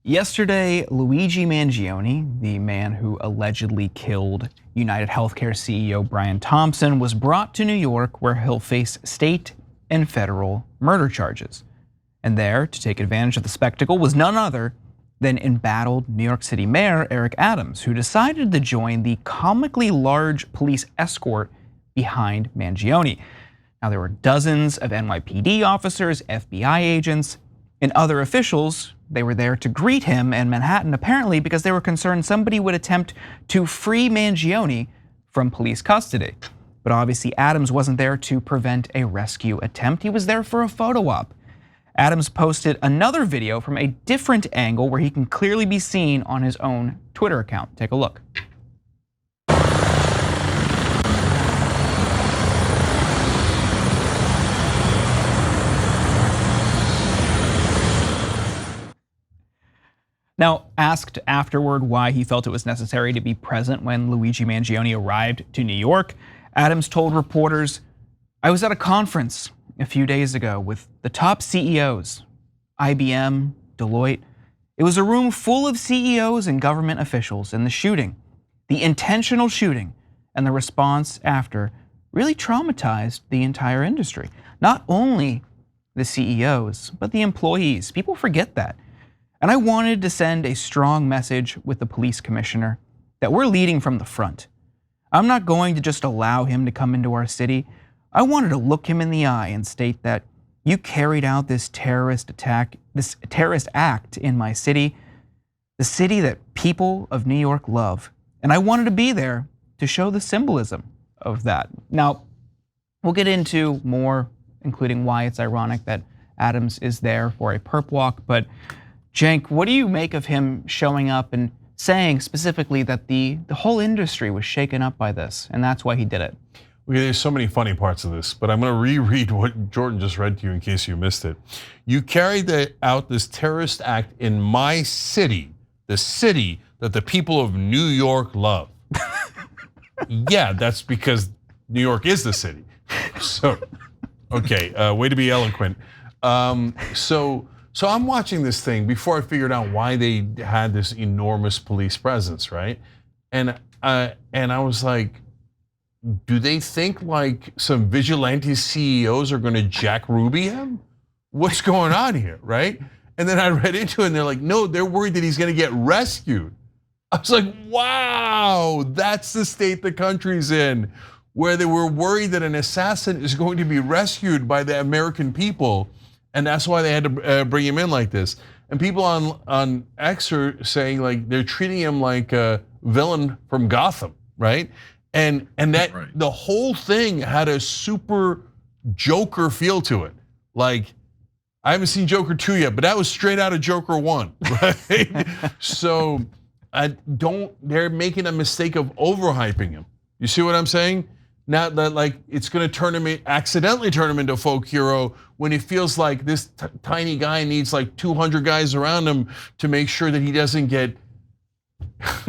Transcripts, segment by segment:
Yesterday, Luigi Mangione, the man who allegedly killed United Healthcare CEO Brian Thompson, was brought to New York where he'll face state and federal murder charges. And there, to take advantage of the spectacle, was none other than embattled New York City Mayor Eric Adams, who decided to join the comically large police escort behind Mangione. Now, there were dozens of NYPD officers, FBI agents, and other officials. They were there to greet him in Manhattan, apparently because they were concerned somebody would attempt to free Mangione from police custody. But obviously Adams wasn't there to prevent a rescue attempt. He was there for a photo op. Adams posted another video from a different angle where he can clearly be seen on his own Twitter account. Take a look. Now, asked afterward why he felt it was necessary to be present when Luigi Mangione arrived to New York, Adams told reporters, "I was at a conference a few days ago with the top CEOs, IBM, Deloitte. It was a room full of CEOs and government officials, and the shooting, the intentional shooting, and the response after really traumatized the entire industry. Not only the CEOs, but the employees. People forget that. And I wanted to send a strong message with the police commissioner that we're leading from the front. I'm not going to just allow him to come into our city. I wanted to look him in the eye and state that you carried out this terrorist attack, this terrorist act in my city, the city that people of New York love. And I wanted to be there to show the symbolism of that." Now, we'll get into more, including why it's ironic that Adams is there for a perp walk, but Cenk, what do you make of him showing up and saying specifically that the whole industry was shaken up by this, and that's why he did it? Okay, there's so many funny parts of this, but I'm going to reread what Jordan just read to you in case you missed it. You carried out this terrorist act in my city, the city that the people of New York love. Yeah, that's because New York is the city. So, okay, way to be eloquent. So I'm watching this thing before I figured out why they had this enormous police presence, right? And I was like, do they think like some vigilante CEOs are going to Jack Ruby him? What's going on here, right? And then I read into it and they're like, no, they're worried that he's going to get rescued. I was like, wow, that's the state the country's in, where they were worried that an assassin is going to be rescued by the American people. And that's why they had to bring him in like this. And people on X are saying like they're treating him like a villain from Gotham, right? And that right. The whole thing had a super Joker feel to it. Like, I haven't seen Joker 2 yet, but that was straight out of Joker 1, right? So they're making a mistake of overhyping him. You see what I'm saying? Now that like it's going to accidentally turn him into a folk hero when he feels like this tiny guy needs like 200 guys around him to make sure that he doesn't get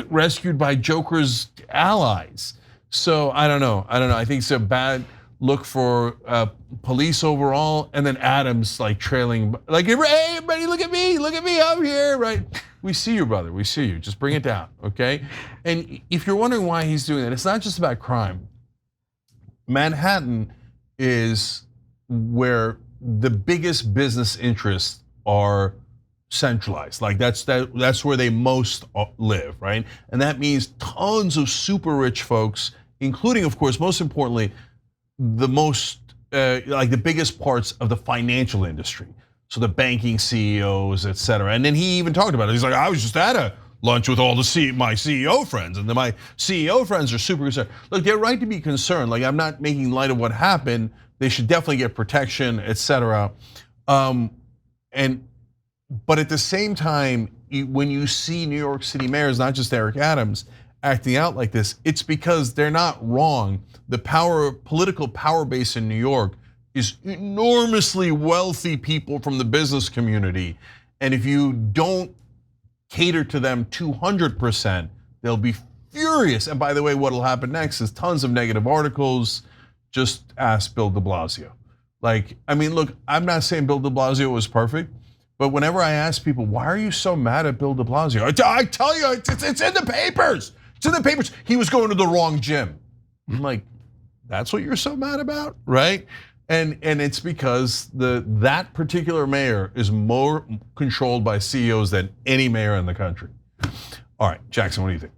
rescued by Joker's allies. So I don't know. I think it's a bad look for police overall. And then Adams like trailing, like, hey, everybody, look at me, I'm here, right? We see you, brother. We see you. Just bring it down, okay? And if you're wondering why he's doing that, it's not just about crime. Manhattan is where the biggest business interests are centralized. Like that's where they most live, right? And that means tons of super rich folks, including, of course, most importantly, the biggest parts of the financial industry. So the banking CEOs, et cetera. And then he even talked about it. He's like, I was just at a lunch with all my CEO friends, and then my CEO friends are super concerned. Look, they're right to be concerned. Like, I'm not making light of what happened. They should definitely get protection, et cetera. But at the same time, when you see New York City mayors, not just Eric Adams, acting out like this, it's because they're not wrong. The political power base in New York is enormously wealthy people from the business community, and if you don't cater to them 200%, they'll be furious. And by the way, what'll happen next is tons of negative articles. Just ask Bill de Blasio. Like, I mean, look, I'm not saying Bill de Blasio was perfect, But whenever I ask people, why are you so mad at Bill de Blasio? I tell you, it's in the papers. It's in the papers. He was going to the wrong gym. I'm like, that's what you're so mad about, right? And it's because that particular mayor is more controlled by CEOs than any mayor in the country. All right, Jackson, what do you think?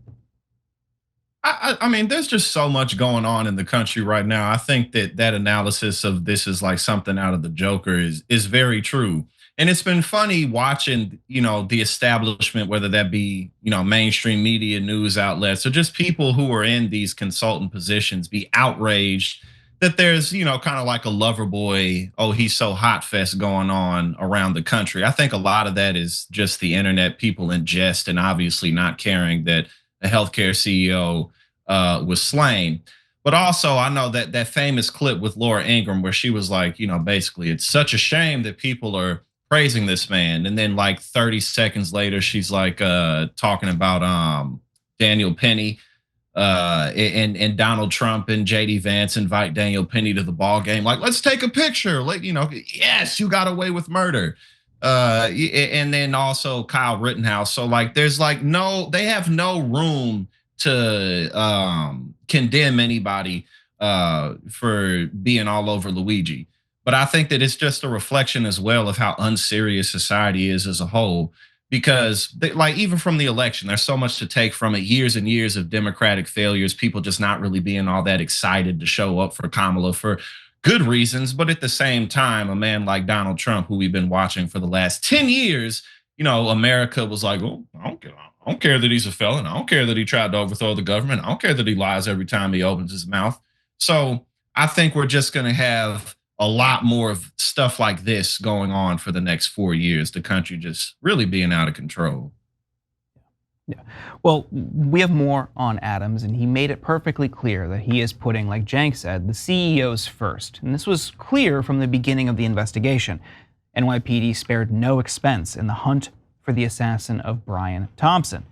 I mean, there's just so much going on in the country right now. I think that analysis of this is like something out of the Joker is very true. And it's been funny watching, the establishment, whether that be, mainstream media, news outlets, or just people who are in these consultant positions be outraged that there's, kind of like a lover boy, oh, he's so hot fest going on around the country. I think a lot of that is just the internet, people in jest, and obviously not caring that a healthcare CEO was slain. But also, I know that famous clip with Laura Ingraham where she was like, basically, it's such a shame that people are praising this man. And then like 30 seconds later, she's like talking about Daniel Penny and Donald Trump and JD Vance invite Daniel Penny to the ball game. Like, let's take a picture. Like, yes, you got away with murder. And then also Kyle Rittenhouse. So like, there's like they have no room to condemn anybody for being all over Luigi. But I think that it's just a reflection as well of how unserious society is as a whole. Because like even from the election, there's so much to take from it. Years and years of Democratic failures, people just not really being all that excited to show up for Kamala for good reasons. But at the same time, a man like Donald Trump, who we've been watching for the last 10 years, America was like, oh, I don't care that he's a felon. I don't care that he tried to overthrow the government. I don't care that he lies every time he opens his mouth. So I think we're just going to have a lot more of stuff like this going on for the next 4 years. The country just really being out of control. Yeah. Well, we have more on Adams, and he made it perfectly clear that he is putting, like Cenk said, the CEOs first. And this was clear from the beginning of the investigation. NYPD spared no expense in the hunt for the assassin of Brian Thompson.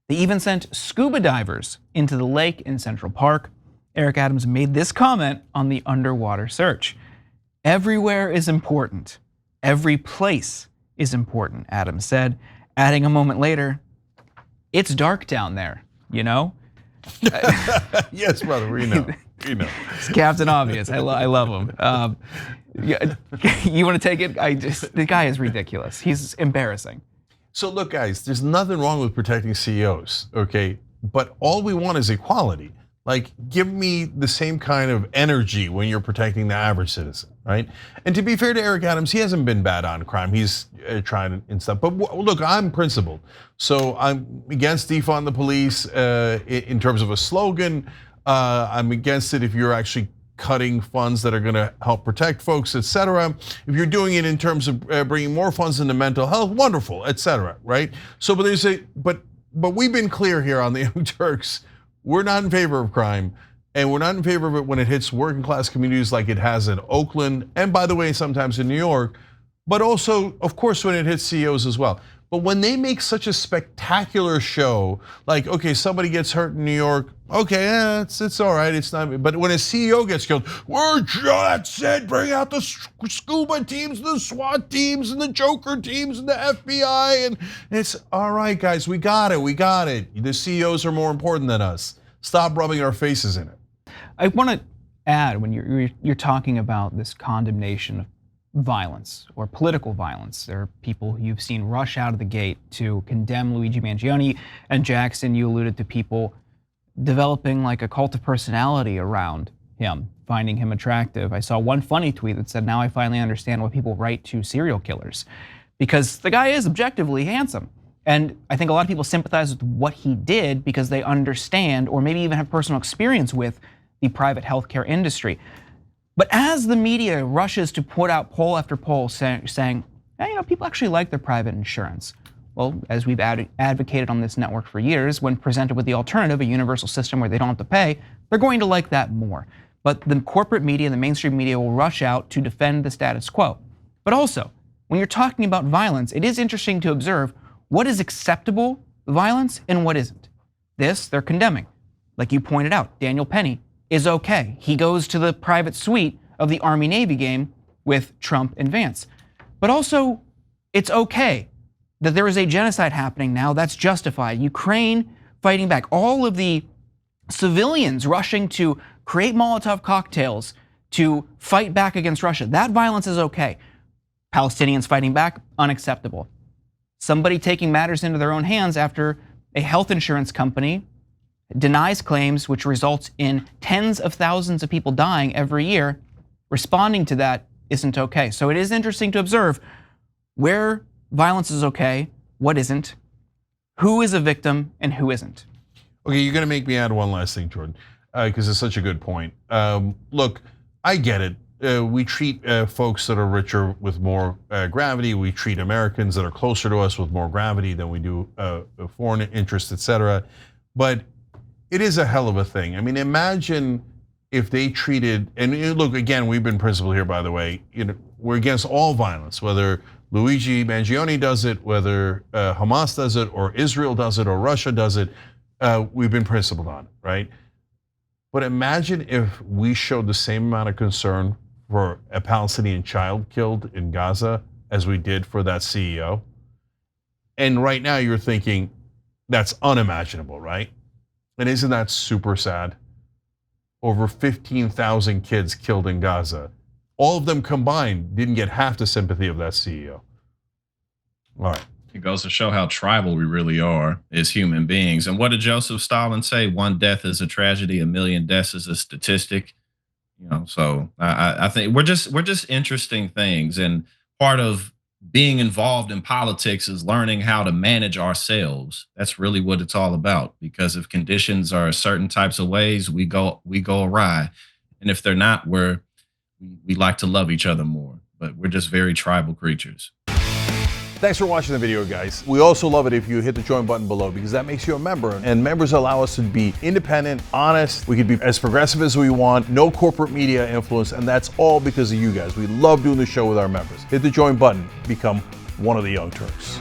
They even sent scuba divers into the lake in Central Park. Eric Adams made this comment on the underwater search. Everywhere is important. Every place is important, Adams said, adding a moment later, it's dark down there, Yes, brother, we know. It's Captain Obvious. I love him. You want to take it? The guy is ridiculous. He's embarrassing. So look, guys, there's nothing wrong with protecting CEOs, okay? But all we want is equality. Like, give me the same kind of energy when you're protecting the average citizen, right? And to be fair to Eric Adams, he hasn't been bad on crime. He's trying and stuff. But look, I'm principled. So I'm against defund the police in terms of a slogan. I'm against it if you're actually cutting funds that are gonna help protect folks, et cetera. If you're doing it in terms of bringing more funds into mental health, wonderful, et cetera, right? So, but we've been clear here on the Young Turks. We're not in favor of crime, and we're not in favor of it when it hits working class communities like it has in Oakland, and by the way, sometimes in New York, but also, of course, when it hits CEOs as well. But when they make such a spectacular show, like, okay, somebody gets hurt in New York, okay, it's all right, it's not, but when a CEO gets killed, that's it, bring out the scuba teams, the SWAT teams, and the Joker teams, and the FBI, and it's, all right, guys, we got it. The CEOs are more important than us. Stop rubbing our faces in it. I want to add, when you're talking about this condemnation of violence or political violence, there are people you've seen rush out of the gate to condemn Luigi Mangione, and Jackson, you alluded to people developing like a cult of personality around him, finding him attractive. I saw one funny tweet that said, now I finally understand why people write to serial killers, because the guy is objectively handsome. And I think a lot of people sympathize with what he did because they understand, or maybe even have personal experience with, the private healthcare industry. But as the media rushes to put out poll after poll saying, hey, people actually like their private insurance. Well, as we've advocated on this network for years, when presented with the alternative, a universal system where they don't have to pay, they're going to like that more. But the corporate media and the mainstream media will rush out to defend the status quo. But also, when you're talking about violence, it is interesting to observe what is acceptable violence and what isn't. This, they're condemning. Like you pointed out, Daniel Penny is okay. He goes to the private suite of the Army-Navy game with Trump and Vance. But also, It's okay that there is a genocide happening now. That's justified. Ukraine fighting back. All of the civilians rushing to create Molotov cocktails to fight back against Russia. That violence is okay. Palestinians fighting back, unacceptable. Somebody taking matters into their own hands after a health insurance company denies claims, which results in tens of thousands of people dying every year, responding to that isn't okay. So it is interesting to observe where violence is okay, what isn't, who is a victim and who isn't. Okay, you're gonna make me add one last thing, Jordan, because it's such a good point. Look, I get it. We treat folks that are richer with more gravity. We treat Americans that are closer to us with more gravity than we do foreign interests, etc. But it is a hell of a thing. I mean, imagine if they treated, and look, again, we've been principled here, by the way. We're against all violence, whether Luigi Mangione does it, whether Hamas does it, or Israel does it, or Russia does it. We've been principled on it, right? But imagine if we showed the same amount of concern for a Palestinian child killed in Gaza as we did for that CEO. And right now you're thinking that's unimaginable, right? And isn't that super sad? Over 15,000 kids killed in Gaza. All of them combined didn't get half the sympathy of that CEO. All right. It goes to show how tribal we really are as human beings. And what did Joseph Stalin say? One death is a tragedy, a million deaths is a statistic. So I think we're just interesting things. And part of being involved in politics is learning how to manage ourselves. That's really what it's all about. Because if conditions are certain types of ways, we go awry. And if they're not, we like to love each other more. But we're just very tribal creatures. Thanks for watching the video, guys. We also love it if you hit the join button below, because that makes you a member, and members allow us to be independent, honest. We can be as progressive as we want, no corporate media influence, and that's all because of you guys. We love doing the show with our members. Hit the join button, become one of the Young Turks.